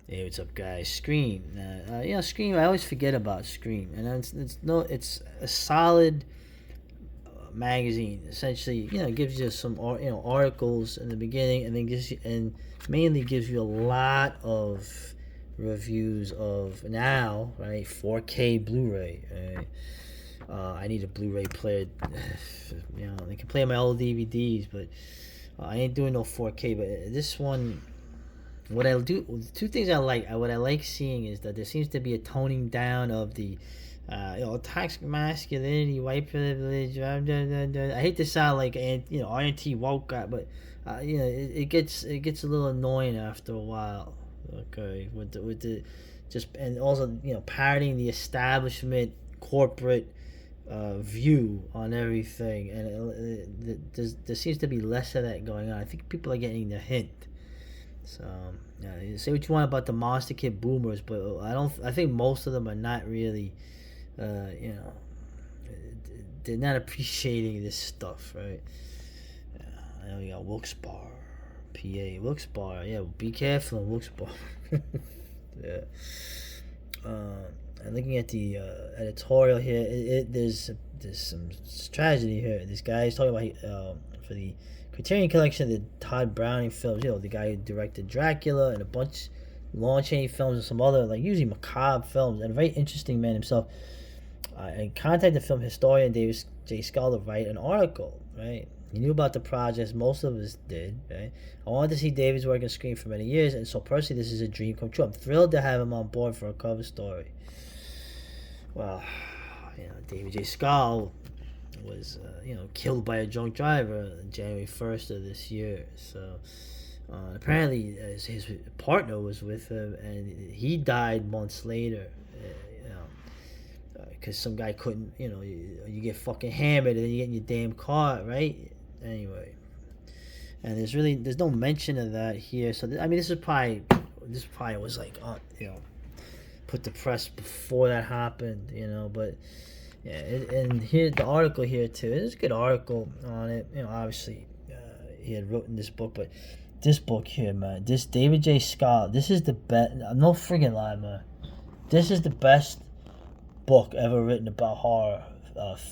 Hey, what's up, guys? Scream. Scream. I always forget about Scream, and it's a solid magazine. Essentially, it gives you some articles in the beginning, and then mainly gives you a lot of reviews of now, right? 4K Blu-ray. Right? I need a Blu-ray player. They can play my old DVDs, but I ain't doing no 4K. But this one, what I do, two things I like. What I like seeing is that there seems to be a toning down of the, toxic masculinity, white privilege. I hate to sound like anti woke guy, but it gets a little annoying after a while. Okay, with the just, and also parroting the establishment corporate view on everything, and there seems to be less of that going on. I think people are getting the hint. So you say what you want about the monster kid boomers, but I don't. I think most of them are not really, uh, you know, they're not appreciating this stuff, right? I know we got Wilkes-Barre, PA, Wilkes-Barre. Yeah, be careful in Wilkes-Barre. Yeah. And looking at the editorial here, there's some tragedy here. This guy is talking about for the Criterion Collection, the Todd Browning films. The guy who directed Dracula and a bunch Lon Chaney films and some other like usually macabre films, and a very interesting man himself. I contacted the film historian David J Skal to write an article. Right, he knew about the projects. Most of us did. Right, I wanted to see David's work on screen for many years, and so personally, this is a dream come true. I'm thrilled to have him on board for a cover story. Well, David J Skal was killed by a drunk driver on January 1st of this year. So apparently his partner was with him, and he died months later. Because some guy couldn't, you get fucking hammered and then you get in your damn car, right? Anyway, and there's no mention of that here. So I mean, this probably was like, put the press before that happened, But yeah, and here the article here too. It's a good article on it. Obviously, he had written this book, but this book here, man, this David J. Scott, this is the best. No friggin' lie, man. This is the best book ever written about horror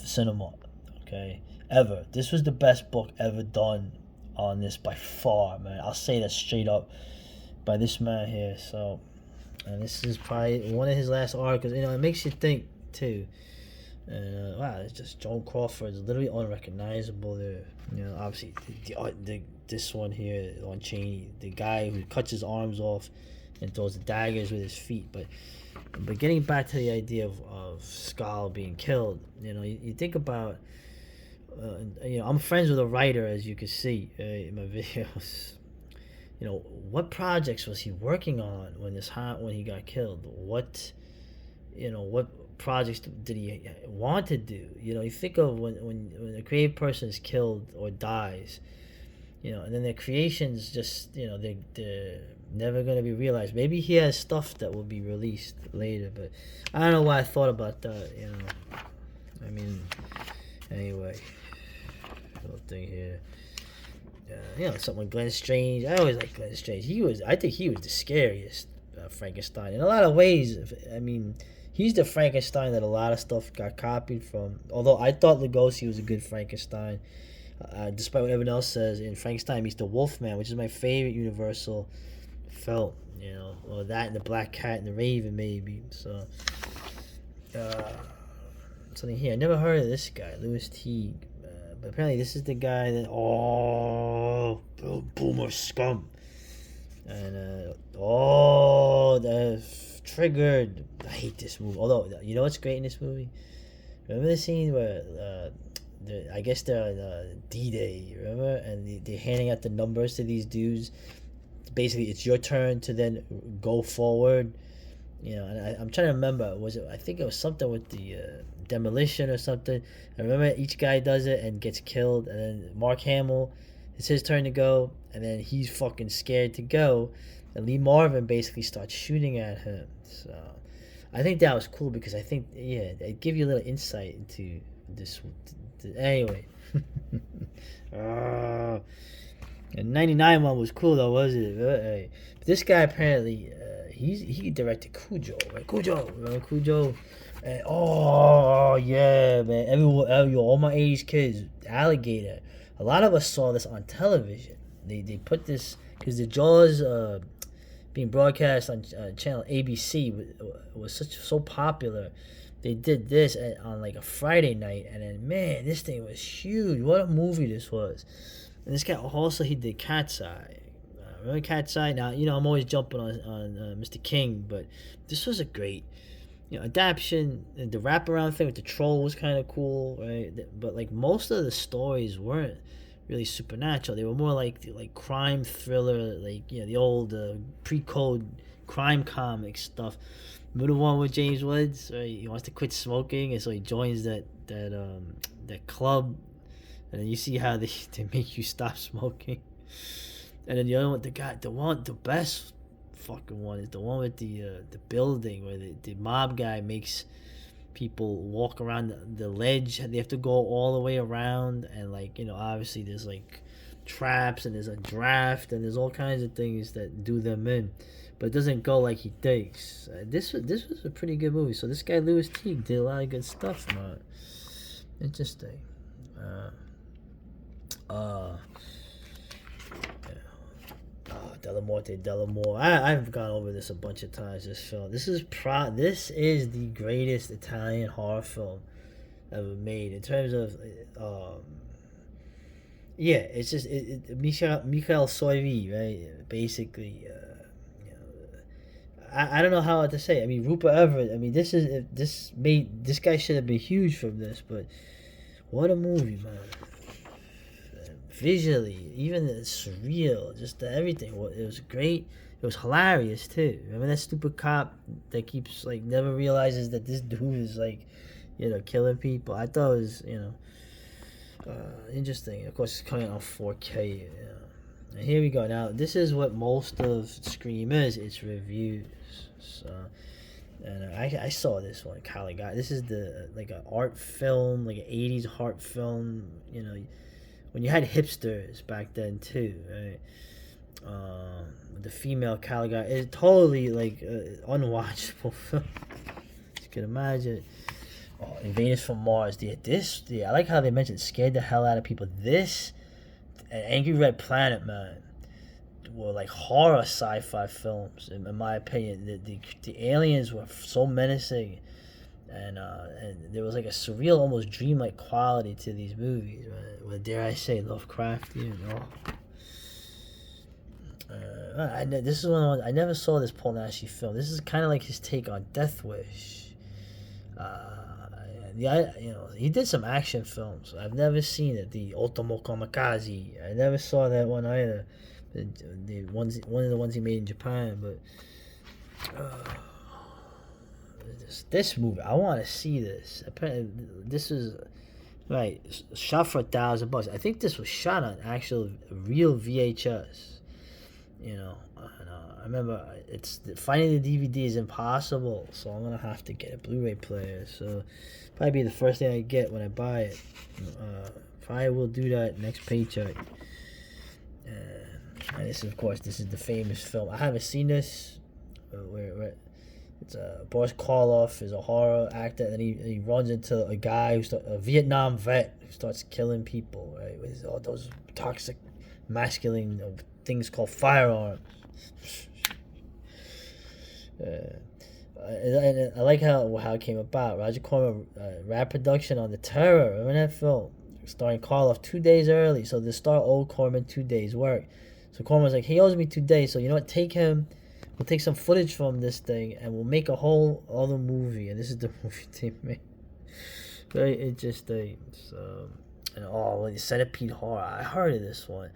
cinema. Okay, ever. This was the best book ever done on this by far, man. I'll say that straight up by this man here. So, and this is probably one of his last articles. It makes you think too. And wow, it's just Joan Crawford is literally unrecognizable there. Obviously this one here on Cheney, the guy who cuts his arms off and throws the daggers with his feet. But getting back to the idea of Skal being killed, you think about. I'm friends with a writer, as you can see in my videos. What projects was he working on when he got killed? What projects did he want to do? You think of when a creative person is killed or dies, and then their creations just, they're never going to be realized. Maybe he has stuff that will be released later, but I don't know why I thought about that. I mean, anyway, little thing here. Something Glenn Strange. I always like Glenn Strange. I think he was the scariest Frankenstein in a lot of ways. I mean, he's the Frankenstein that a lot of stuff got copied from. Although I thought Lugosi was a good Frankenstein, despite what everyone else says. In Frankenstein meets the Wolfman, which is my favorite Universal film. Or that and the Black Cat and the Raven, maybe. So, something here. I never heard of this guy, Louis Teague. But apparently this is the guy that boomer scum, and the triggered. I hate this movie. Although what's great in this movie? Remember the scene where I guess they're on D-Day, remember, and they're handing out the numbers to these dudes. Basically, it's your turn to then go forward. And I'm trying to remember. I think it was something with the demolition or something. I remember each guy does it and gets killed, and then Mark Hamill, it's his turn to go, and then he's fucking scared to go, and Lee Marvin basically starts shooting at him. So I think that was cool because I think it give you a little insight into this. Anyway, and 99 one was cool though, wasn't it? This guy apparently he directed Cujo, right? Cujo, remember Cujo? And oh yeah, man, everyone, all my '80s kids, Alligator. A lot of us saw this on television. They put this because the Jaws being broadcast on channel ABC was so popular. They did this on like a Friday night, and then man, this thing was huge. What a movie this was! And this guy also he did Cat's Eye. Remember Cat's Eye? Now I'm always jumping on Mr. King, but this was a great adaptation. The wraparound thing with the troll was kind of cool, right? But like most of the stories weren't really supernatural. They were more like crime thriller, like the old pre-code crime comic stuff. Remember the one with James Woods, right? He wants to quit smoking, and so he joins that club, and then you see how they make you stop smoking. And then the other one, the best fucking one is the one with the building where the mob guy makes people walk around the ledge. They have to go all the way around, and obviously there's like traps and there's a draft and there's all kinds of things that do them in, but it doesn't go like he thinks. This was a pretty good movie. So this guy Louis Teague did a lot of good stuff, man. Interesting. Delamorte. I've gone over this a bunch of times. This film. This is the greatest Italian horror film ever made in terms of. It's just Michael Soavi, right? Basically, I don't know how to say it. I mean, Rupert Everett. I mean, this guy should have been huge from this, but what a movie, man. Visually, even it's surreal, just everything. It was great. It was hilarious too. Remember that stupid cop that keeps never realizes that this dude is killing people. I thought it was interesting. Of course, it's coming out on 4K. And here we go. Now this is what most of Scream is. It's reviews. So, and I saw this one. Caligari. This is an art film, like an '80s art film. When you had hipsters back then too, right? The female Caligari is totally unwatchable film. You can imagine. Invaders from Mars. I like how they mentioned scared the hell out of people. This and Angry Red Planet, man, were like horror sci-fi films in my opinion. The aliens were so menacing. And there was like a surreal, almost dreamlike quality to these movies. Right? Well, dare I say, Lovecraftian? This is one I never saw this Paul Naschy film. This is kind of like his take on Death Wish. He did some action films. I've never seen it. The Ultimo Kamikaze. I never saw that one either. One of the ones he made in Japan, but. This movie, I want to see this. Apparently, this is shot for $1,000. I think this was shot on actual real VHS. I remember finding the DVD is impossible, so I'm gonna have to get a Blu-ray player. So probably be the first thing I get when I buy it. Probably will do that next paycheck. And this is the famous film. I haven't seen this. Where it's Boris Karloff is a horror actor, and then he runs into a guy a Vietnam vet who starts killing people, right? With all those toxic, masculine things called firearms. And I like how it came about. Roger Corman wrapped production on The Terror. Remember that film? Starring Karloff 2 days early, so the star owed Corman 2 days' work. So Corman was like, he owes me 2 days, so you know what? Take him. We'll take some footage from this thing and we'll make a whole other movie. And this is the movie they made. Very interesting. So, and the Centipede Horror. I heard of this one.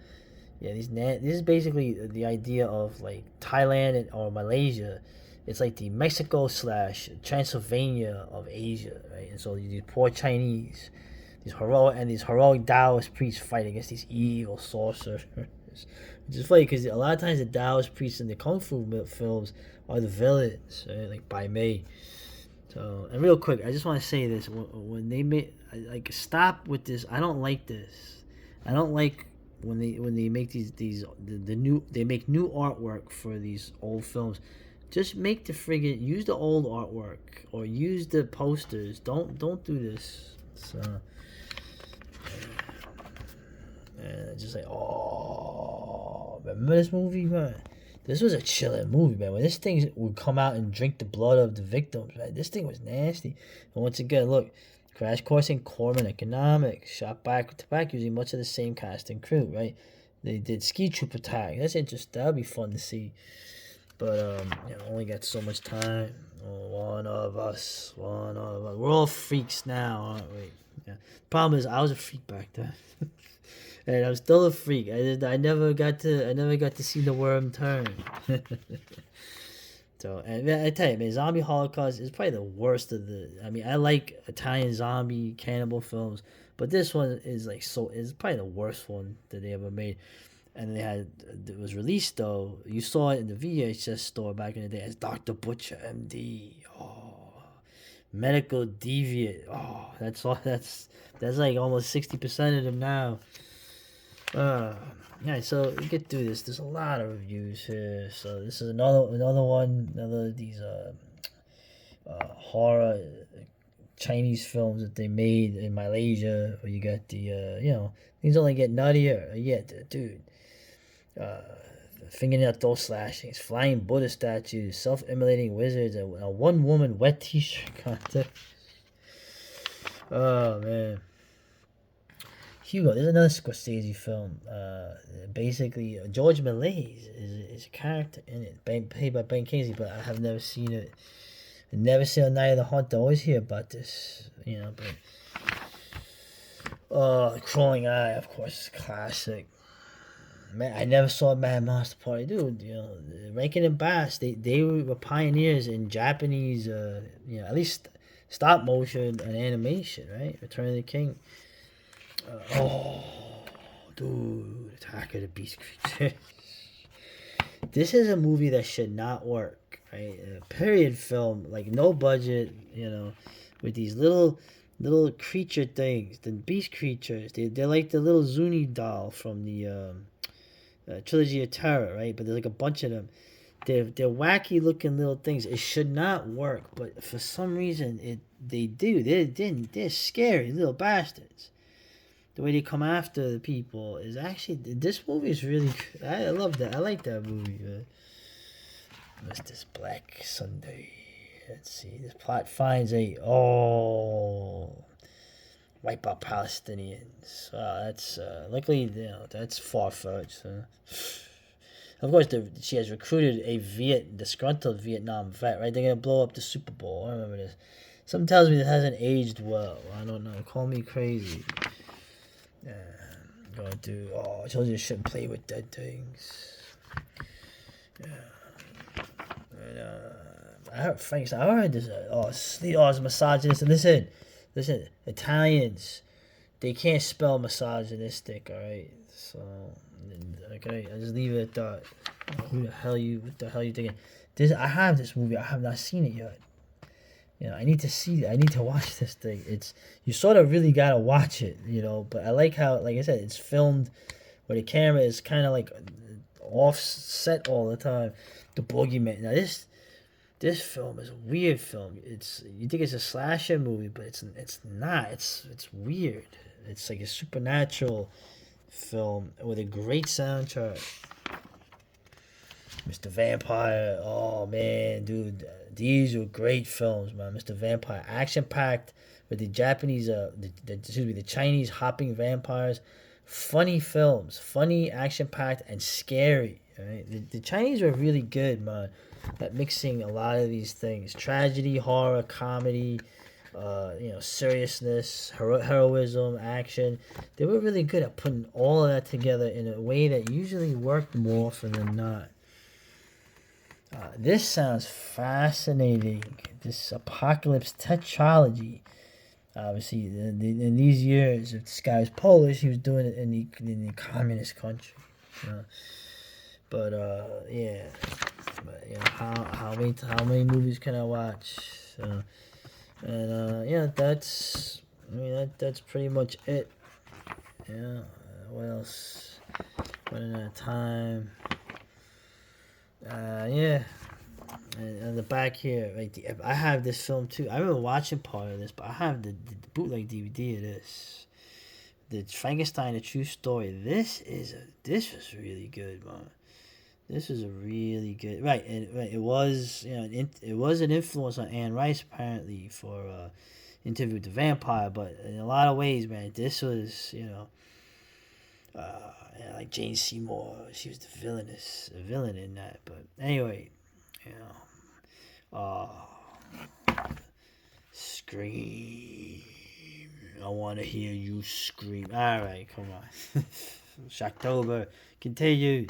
Yeah, this is basically the idea of Thailand or Malaysia. It's like the Mexico / Transylvania of Asia, right? And so these poor Chinese, these heroic Taoist priests fight against these evil sorcerers. Which is funny because a lot of times the Taoist priests in the Kung Fu films are the villains, right? Like Bai Mei. So, and real quick, I just want to say this: when they make stop with this. I don't like this. I don't like when they make they make new artwork for these old films. Just make the friggin' use the old artwork or use the posters. Don't do this. So just like, oh, remember this movie, man? This was a chilling movie, man. When this thing would come out and drink the blood of the victims, man, this thing was nasty. And once again, look, Crash Course in Corpsman Economics, shot back to back using much of the same cast and crew, right? They did Ski Troop Attack. That's interesting. That'd be fun to see. But only got so much time. One of us. We're all freaks now, aren't we? Yeah. Problem is, I was a freak back then, and I'm still a freak. I never got to see the worm turn. So, and I tell you, man, Zombie Holocaust is probably the worst of the. I mean, I like Italian zombie cannibal films, but this one is is probably the worst one that they ever made. And it was released though. You saw it in the VHS store back in the day as Dr. Butcher, MD. Oh, medical deviant. Oh, that's all. That's like almost 60% of them now. Yeah. So we get through this. There's a lot of reviews here. So this is another one. Another of these horror Chinese films that they made in Malaysia. Where you got the things only get nuttier. Dude. Fingernail toe slashings, flying Buddha statues, self-immolating wizards, and a one-woman wet t-shirt contest. Oh, man. Hugo, there's another Scorsese film. Basically, George Méliès is a character in it, played by Ben Kingsley, but I have never seen it. I never seen Night of the Hunter. I always hear about this, but Crawling Eye, of course, is classic. Man, I never saw Mad Monster Party, dude. Rankin and Bass, they were pioneers in Japanese, at least stop motion and animation, right? Return of the King. Dude, Attack of the Beast Creature. This is a movie that should not work, right? A period film, like no budget, with these little creature things, the beast creatures. They're like the little Zuni doll from the Trilogy of Terror, right? But there's like a bunch of them. They're wacky looking little things. It should not work, but for some reason they do. They're scary little bastards. The way they come after the people is actually, this movie is really good. I love that. I like that movie. What's this? Black Sunday. Let's see. This plot finds wipe out Palestinians. That's luckily that's far-fetched. Of course, she has recruited a disgruntled Vietnam vet. Right, they're gonna blow up the Super Bowl. I remember this. Something tells me this hasn't aged well. I don't know. Call me crazy. Going to. I told you you shouldn't play with dead things. Yeah. And, I heard Frankenstein. I heard this. It's misogynist. And listen, Italians, they can't spell misogynistic, alright? So, okay, I just leave it at that. What the hell you thinking? I have this movie, I have not seen it yet. I need to see it. I need to watch this thing. You sort of really gotta watch it, but I like how, like I said, it's filmed where the camera is kind of like offset all the time. The Boogeyman. Now this film is a weird film. You think it's a slasher movie, but it's not. It's weird. It's like a supernatural film with a great soundtrack. Mr. Vampire. Oh man, dude, these were great films, man. Mr. Vampire, action packed with the Japanese, the Chinese hopping vampires. Funny films, funny, action packed, and scary. Right? The Chinese were really good, man, at mixing a lot of these things: tragedy, horror, comedy, seriousness, heroism, action. They were really good at putting all of that together in a way that usually worked more often than not. This sounds fascinating. This apocalypse tetralogy. Obviously, in these years, if this guy was Polish, he was doing it in the communist country. But how many movies can I watch? That's pretty much it. Yeah. What else? Running out of time. And on the back here, right? I have this film too. I remember watching part of this, but I have the bootleg DVD of this. The Frankenstein: A True Story. This was really good, man. This was a really good right. And right, it was it was an influence on Anne Rice apparently for Interview with the Vampire, but in a lot of ways, man, this was like Jane Seymour. She was the villain in that. But anyway, you know, Scream. I want to hear you scream. All right, come on. Shocktober continues.